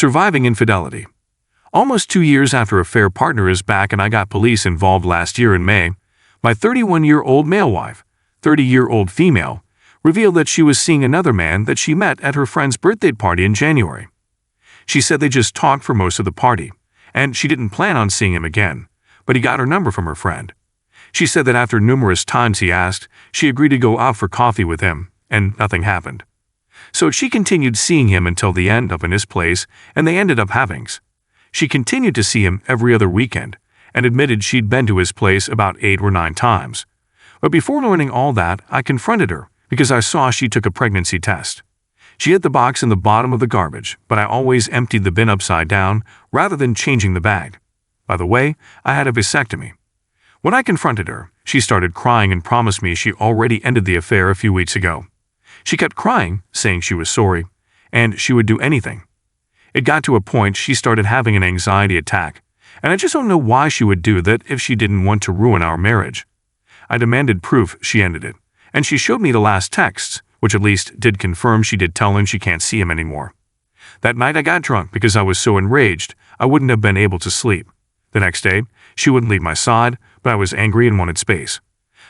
Surviving infidelity. Almost 2 years after affair partner is back and I got police involved last year in May, my 31-year-old male wife, 30-year-old female, revealed that she was seeing another man that she met at her friend's birthday party in January. She said they just talked for most of the party, and she didn't plan on seeing him again, but he got her number from her friend. She said that after numerous times he asked, she agreed to go out for coffee with him, and nothing happened. So she continued seeing him until the end up in his place, and they ended up having sex. She continued to see him every other weekend, and admitted she'd been to his place about 8 or 9 times. But before learning all that, I confronted her, because I saw she took a pregnancy test. She hid the box in the bottom of the garbage, but I always emptied the bin upside down, rather than changing the bag. By the way, I had a vasectomy. When I confronted her, she started crying and promised me she already ended the affair a few weeks ago. She kept crying, saying she was sorry, and she would do anything. It got to a point she started having an anxiety attack, and I just don't know why she would do that if she didn't want to ruin our marriage. I demanded proof she ended it, and she showed me the last texts, which at least did confirm she did tell him she can't see him anymore. That night I got drunk because I was so enraged I wouldn't have been able to sleep. The next day, she wouldn't leave my side, but I was angry and wanted space.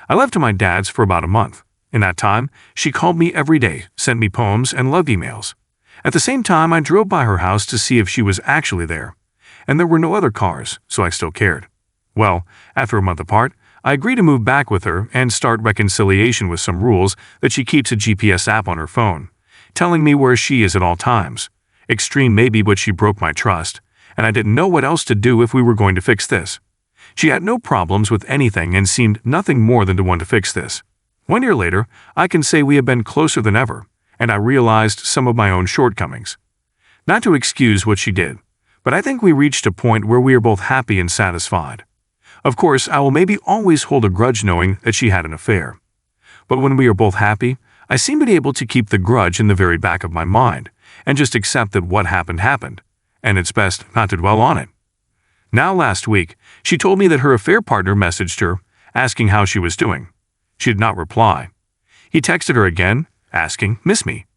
I left to my dad's for about a month. In that time, she called me every day, sent me poems and love emails. At the same time, I drove by her house to see if she was actually there. And there were no other cars, so I still cared. Well, after a month apart, I agreed to move back with her and start reconciliation with some rules that she keeps a GPS app on her phone, telling me where she is at all times. Extreme maybe, but she broke my trust, and I didn't know what else to do if we were going to fix this. She had no problems with anything and seemed nothing more than to want to fix this. 1 year later, I can say we have been closer than ever, and I realized some of my own shortcomings. Not to excuse what she did, but I think we reached a point where we are both happy and satisfied. Of course, I will maybe always hold a grudge knowing that she had an affair. But when we are both happy, I seem to be able to keep the grudge in the very back of my mind and just accept that what happened happened, and it's best not to dwell on it. Now last week, she told me that her affair partner messaged her, asking how she was doing. She did not reply. He texted her again, asking, "Miss me?"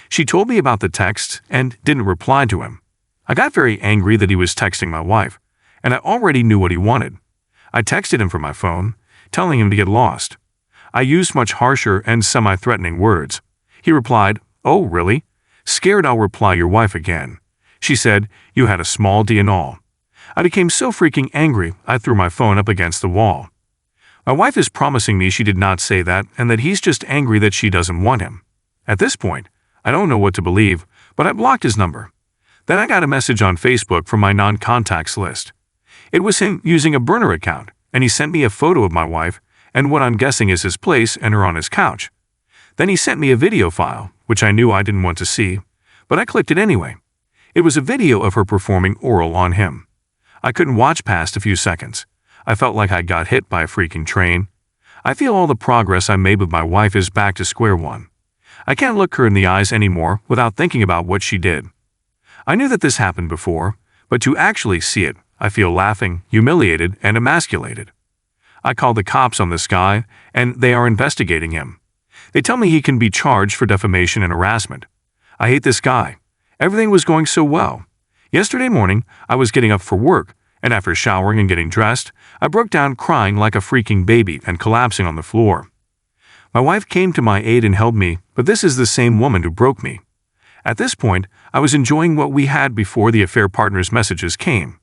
She told me about the text and didn't reply to him. I got very angry that he was texting my wife, and I already knew what he wanted. I texted him from my phone, telling him to get lost. I used much harsher and semi-threatening words. He replied, "Oh, really? Scared I'll reply your wife again." She said, "You had a small D and all." I became so freaking angry, I threw my phone up against the wall. My wife is promising me she did not say that and that he's just angry that she doesn't want him. At this point, I don't know what to believe, but I blocked his number. Then I got a message on Facebook from my non-contacts list. It was him using a burner account, and he sent me a photo of my wife and what I'm guessing is his place and her on his couch. Then he sent me a video file, which I knew I didn't want to see, but I clicked it anyway. It was a video of her performing oral on him. I couldn't watch past a few seconds. I felt like I got hit by a freaking train. I feel all the progress I made with my wife is back to square one. I can't look her in the eyes anymore without thinking about what she did. I knew that this happened before, but to actually see it, I feel laughing, humiliated, and emasculated. I called the cops on this guy, and they are investigating him. They tell me he can be charged for defamation and harassment. I hate this guy. Everything was going so well. Yesterday morning, I was getting up for work, and after showering and getting dressed, I broke down crying like a freaking baby and collapsing on the floor. My wife came to my aid and held me, but this is the same woman who broke me. At this point, I was enjoying what we had before the affair partner's messages came.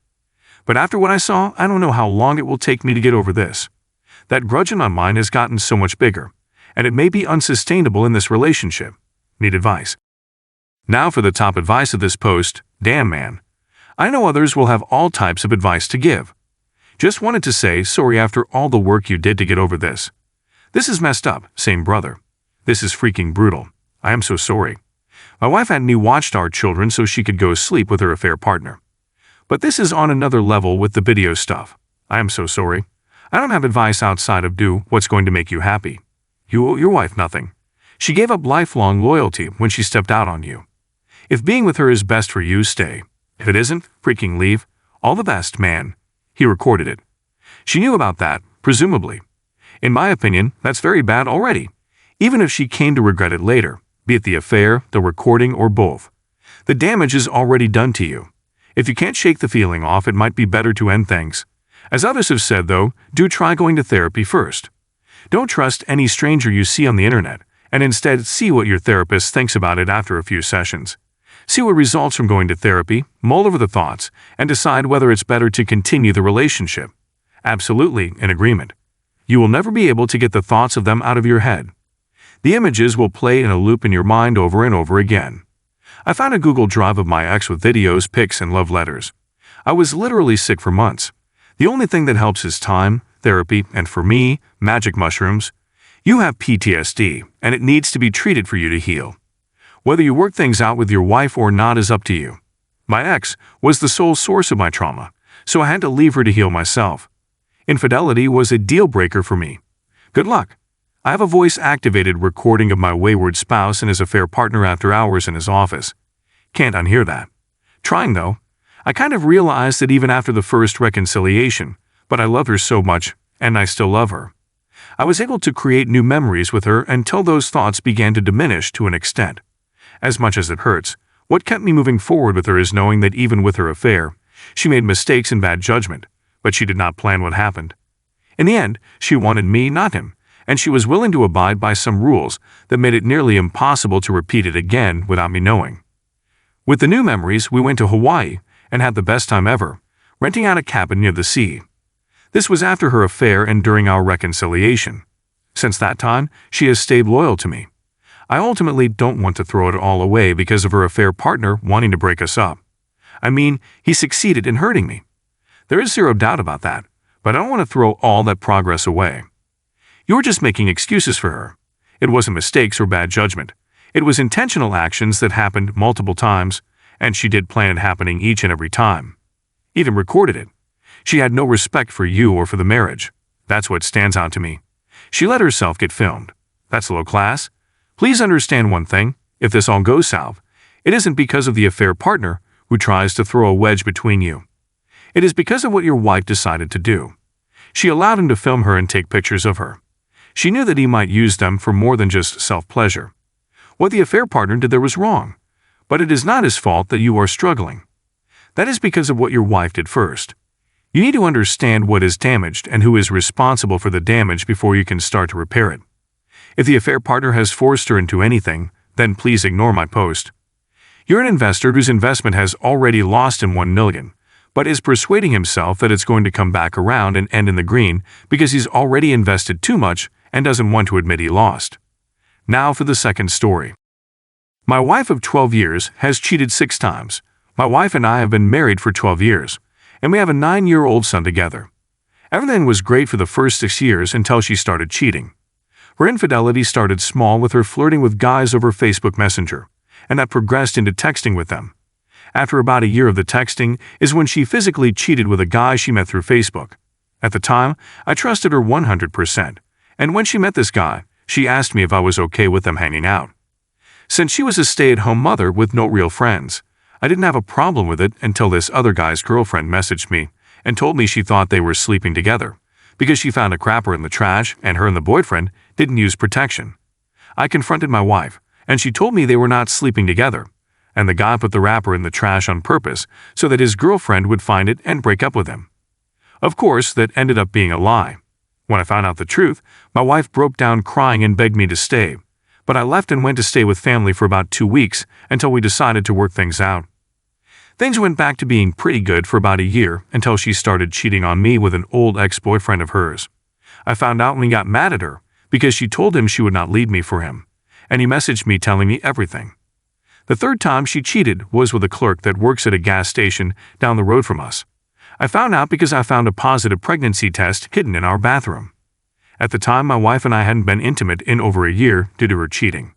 But after what I saw, I don't know how long it will take me to get over this. That grudge in my mind has gotten so much bigger, and it may be unsustainable in this relationship. Need advice. Now for the top advice of this post. Damn man. I know others will have all types of advice to give. Just wanted to say sorry after all the work you did to get over this. This is messed up, same brother. This is freaking brutal. I am so sorry. My wife had me watched our children so she could go sleep with her affair partner. But this is on another level with the video stuff. I am so sorry. I don't have advice outside of do what's going to make you happy. You owe your wife nothing. She gave up lifelong loyalty when she stepped out on you. If being with her is best for you, stay. If it isn't, freaking leave. All the best, man. He recorded it. She knew about that, presumably. In my opinion, that's very bad already. Even if she came to regret it later, be it the affair, the recording, or both. The damage is already done to you. If you can't shake the feeling off, it might be better to end things. As others have said, though, do try going to therapy first. Don't trust any stranger you see on the internet, and instead see what your therapist thinks about it after a few sessions. See what results from going to therapy, mull over the thoughts, and decide whether it's better to continue the relationship. Absolutely in agreement. You will never be able to get the thoughts of them out of your head. The images will play in a loop in your mind over and over again. I found a Google Drive of my ex with videos, pics, and love letters. I was literally sick for months. The only thing that helps is time, therapy, and for me, magic mushrooms. You have PTSD, and it needs to be treated for you to heal. Whether you work things out with your wife or not is up to you. My ex was the sole source of my trauma, so I had to leave her to heal myself. Infidelity was a deal breaker for me. Good luck. I have a voice-activated recording of my wayward spouse and his affair partner after hours in his office. Can't unhear that. Trying though, I kind of realized that even after the first reconciliation, but I love her so much, and I still love her. I was able to create new memories with her until those thoughts began to diminish to an extent. As much as it hurts, what kept me moving forward with her is knowing that even with her affair, she made mistakes and bad judgment, but she did not plan what happened. In the end, she wanted me, not him, and she was willing to abide by some rules that made it nearly impossible to repeat it again without me knowing. With the new memories, we went to Hawaii and had the best time ever, renting out a cabin near the sea. This was after her affair and during our reconciliation. Since that time, she has stayed loyal to me. I ultimately don't want to throw it all away because of her affair partner wanting to break us up. I mean, he succeeded in hurting me. There is zero doubt about that, but I don't want to throw all that progress away. You're just making excuses for her. It wasn't mistakes or bad judgment. It was intentional actions that happened multiple times, and she did plan it happening each and every time. Even recorded it. She had no respect for you or for the marriage. That's what stands out to me. She let herself get filmed. That's low class. Please understand one thing, if this all goes south, it isn't because of the affair partner who tries to throw a wedge between you. It is because of what your wife decided to do. She allowed him to film her and take pictures of her. She knew that he might use them for more than just self-pleasure. What the affair partner did there was wrong, but it is not his fault that you are struggling. That is because of what your wife did first. You need to understand what is damaged and who is responsible for the damage before you can start to repair it. If the affair partner has forced her into anything, then please ignore my post. You're an investor whose investment has already lost him $1 million, but is persuading himself that it's going to come back around and end in the green because he's already invested too much and doesn't want to admit he lost. Now for the second story. My wife of 12 years has cheated 6 times. My wife and I have been married for 12 years, and we have a 9-year-old son together. Everything was great for the first 6 years until she started cheating. Her infidelity started small with her flirting with guys over Facebook Messenger, and that progressed into texting with them. After about a year of the texting is when she physically cheated with a guy she met through Facebook. At the time, I trusted her 100%, and when she met this guy, she asked me if I was okay with them hanging out. Since she was a stay-at-home mother with no real friends, I didn't have a problem with it until this other guy's girlfriend messaged me and told me she thought they were sleeping together because she found a crapper in the trash and her and the boyfriend didn't use protection. I confronted my wife, and she told me they were not sleeping together, and the guy put the wrapper in the trash on purpose so that his girlfriend would find it and break up with him. Of course, that ended up being a lie. When I found out the truth, my wife broke down crying and begged me to stay, but I left and went to stay with family for about 2 weeks until we decided to work things out. Things went back to being pretty good for about a year until she started cheating on me with an old ex-boyfriend of hers. I found out when he got mad at her because she told him she would not leave me for him, and he messaged me telling me everything. The third time she cheated was with a clerk that works at a gas station down the road from us. I found out because I found a positive pregnancy test hidden in our bathroom. At the time, my wife and I hadn't been intimate in over a year due to her cheating.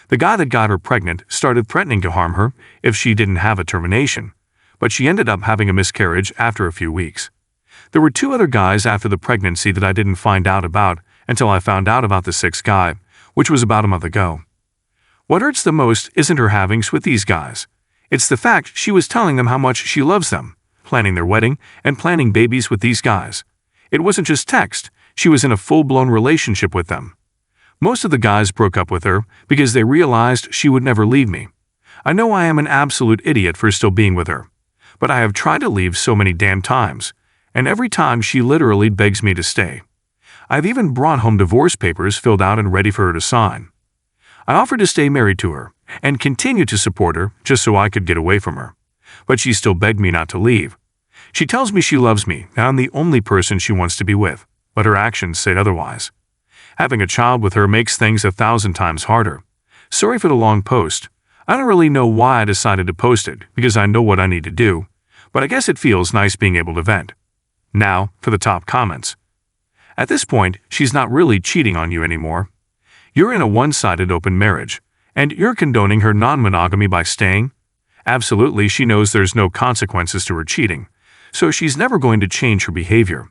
The guy that got her pregnant started threatening to harm her if she didn't have a termination, but she ended up having a miscarriage after a few weeks. There were 2 other guys after the pregnancy that I didn't find out about until I found out about the 6th guy, which was about a month ago. What hurts the most isn't her havings with these guys. It's the fact she was telling them how much she loves them, planning their wedding, and planning babies with these guys. It wasn't just text, she was in a full-blown relationship with them. Most of the guys broke up with her because they realized she would never leave me. I know I am an absolute idiot for still being with her, but I have tried to leave so many damn times, and every time she literally begs me to stay. I've even brought home divorce papers filled out and ready for her to sign. I offered to stay married to her and continue to support her just so I could get away from her, but she still begged me not to leave. She tells me she loves me and I'm the only person she wants to be with, but her actions say otherwise. Having a child with her makes things 1,000 times harder. Sorry for the long post. I don't really know why I decided to post it because I know what I need to do, but I guess it feels nice being able to vent. Now, for the top comments. At this point, she's not really cheating on you anymore. You're in a one-sided open marriage, and you're condoning her non-monogamy by staying? Absolutely, she knows there's no consequences to her cheating, so she's never going to change her behavior.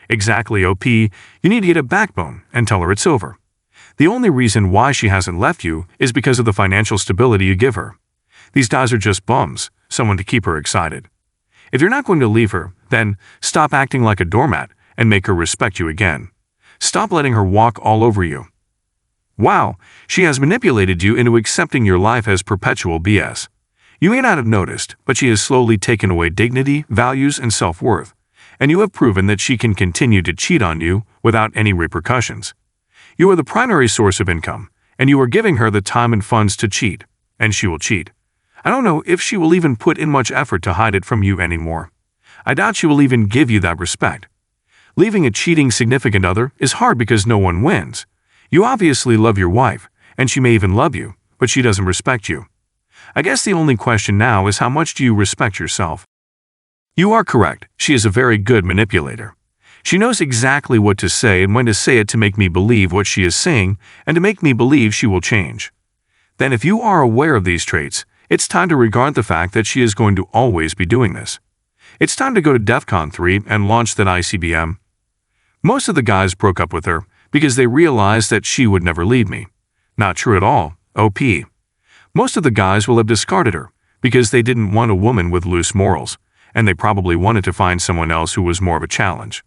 Exactly, OP, you need to get a backbone and tell her it's over. The only reason why she hasn't left you is because of the financial stability you give her. These guys are just bums, someone to keep her excited. If you're not going to leave her, then stop acting like a doormat and make her respect you again. Stop letting her walk all over you. Wow, she has manipulated you into accepting your life as perpetual BS. You may not have noticed, but she has slowly taken away dignity, values, and self-worth, and you have proven that she can continue to cheat on you without any repercussions. You are the primary source of income, and you are giving her the time and funds to cheat, and she will cheat. I don't know if she will even put in much effort to hide it from you anymore. I doubt she will even give you that respect. Leaving a cheating significant other is hard because no one wins. You obviously love your wife, and she may even love you, but she doesn't respect you. I guess the only question now is how much do you respect yourself? You are correct, she is a very good manipulator. She knows exactly what to say and when to say it to make me believe what she is saying and to make me believe she will change. Then if you are aware of these traits, it's time to regard the fact that she is going to always be doing this. It's time to go to DEFCON 3 and launch that ICBM. Most of the guys broke up with her because they realized that she would never leave me. Not true at all, OP. Most of the guys will have discarded her because they didn't want a woman with loose morals, and they probably wanted to find someone else who was more of a challenge.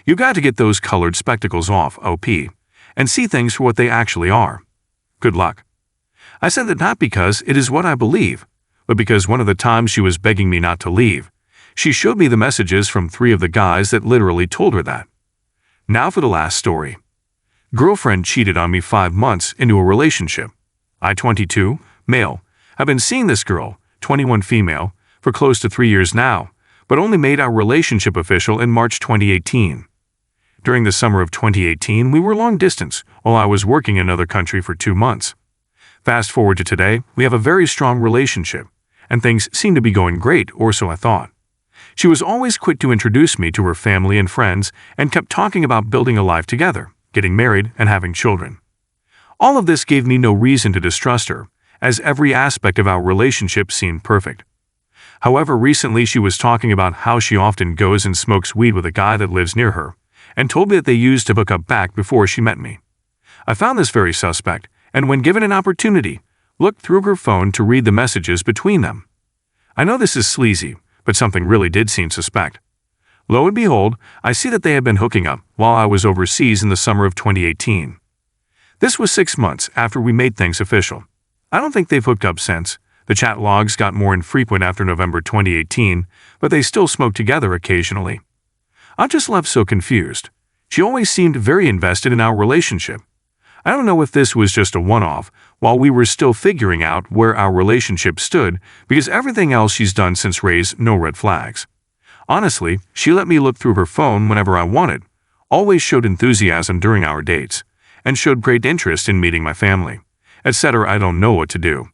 You got to get those colored spectacles off, OP, and see things for what they actually are. Good luck. I said that not because it is what I believe, but because one of the times she was begging me not to leave, she showed me the messages from 3 of the guys that literally told her that. Now for the last story. Girlfriend cheated on me 5 months into a relationship. I, 22, male, have been seeing this girl, 21 female, for close to 3 years now, but only made our relationship official in March 2018. During the summer of 2018, we were long distance while I was working in another country for 2 months. Fast forward to today, we have a very strong relationship, and things seem to be going great, or so I thought. She was always quick to introduce me to her family and friends and kept talking about building a life together, getting married, and having children. All of this gave me no reason to distrust her, as every aspect of our relationship seemed perfect. However, recently she was talking about how she often goes and smokes weed with a guy that lives near her, and told me that they used to hook up back before she met me. I found this very suspect, and when given an opportunity, looked through her phone to read the messages between them. I know this is sleazy, but something really did seem suspect. Lo and behold, I see that they had been hooking up while I was overseas in the summer of 2018. This was 6 months after we made things official. I don't think they've hooked up since. The chat logs got more infrequent after November 2018, but they still smoke together occasionally. I'm just left so confused. She always seemed very invested in our relationship. I don't know if this was just a one-off while we were still figuring out where our relationship stood, because everything else she's done since raised no red flags. Honestly, she let me look through her phone whenever I wanted, always showed enthusiasm during our dates, and showed great interest in meeting my family, etc. I don't know what to do.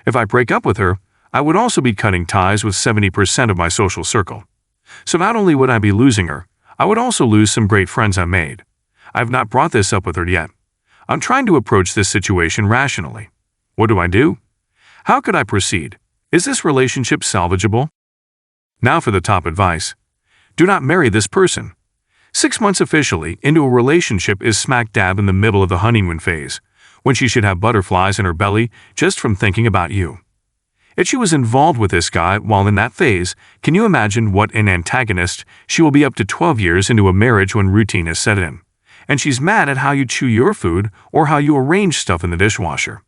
If I break up with her, I would also be cutting ties with 70% of my social circle. So not only would I be losing her, I would also lose some great friends I made. I've not brought this up with her yet. I'm trying to approach this situation rationally. What do I do? How could I proceed? Is this relationship salvageable? Now for the top advice. Do not marry this person. 6 months officially into a relationship is smack dab in the middle of the honeymoon phase, when she should have butterflies in her belly just from thinking about you. If she was involved with this guy while in that phase, can you imagine what an antagonist she will be up to 12 years into a marriage when routine has set in, and she's mad at how you chew your food or how you arrange stuff in the dishwasher.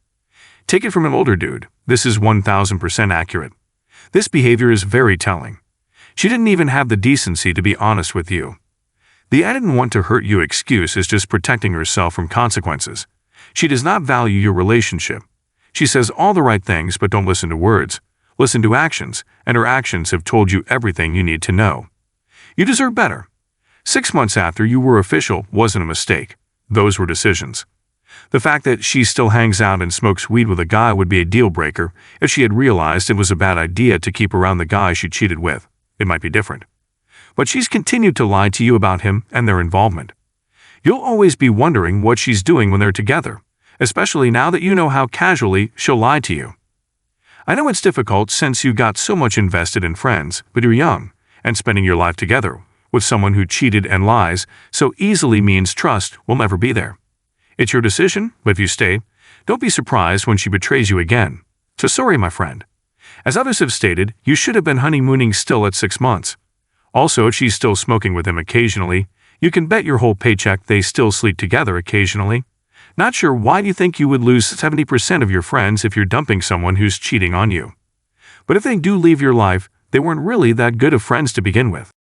Take it from an older dude. This is 1000% accurate. This behavior is very telling. She didn't even have the decency to be honest with you. The "I didn't want to hurt you" excuse is just protecting herself from consequences. She does not value your relationship. She says all the right things but don't listen to words. Listen to actions, and her actions have told you everything you need to know. You deserve better. 6 months after you were official wasn't a mistake. Those were decisions. The fact that she still hangs out and smokes weed with a guy would be a deal breaker if she had realized it was a bad idea to keep around the guy she cheated with. It might be different. But she's continued to lie to you about him and their involvement. You'll always be wondering what she's doing when they're together, especially now that you know how casually she'll lie to you. I know it's difficult since you got so much invested in friends, but you're young, and spending your life together with someone who cheated and lies so easily means trust will never be there. It's your decision, but if you stay, don't be surprised when she betrays you again. So sorry, my friend. As others have stated, you should have been honeymooning still at 6 months. Also, if she's still smoking with him occasionally, you can bet your whole paycheck they still sleep together occasionally. Not sure why you think you would lose 70% of your friends if you're dumping someone who's cheating on you. But if they do leave your life, they weren't really that good of friends to begin with.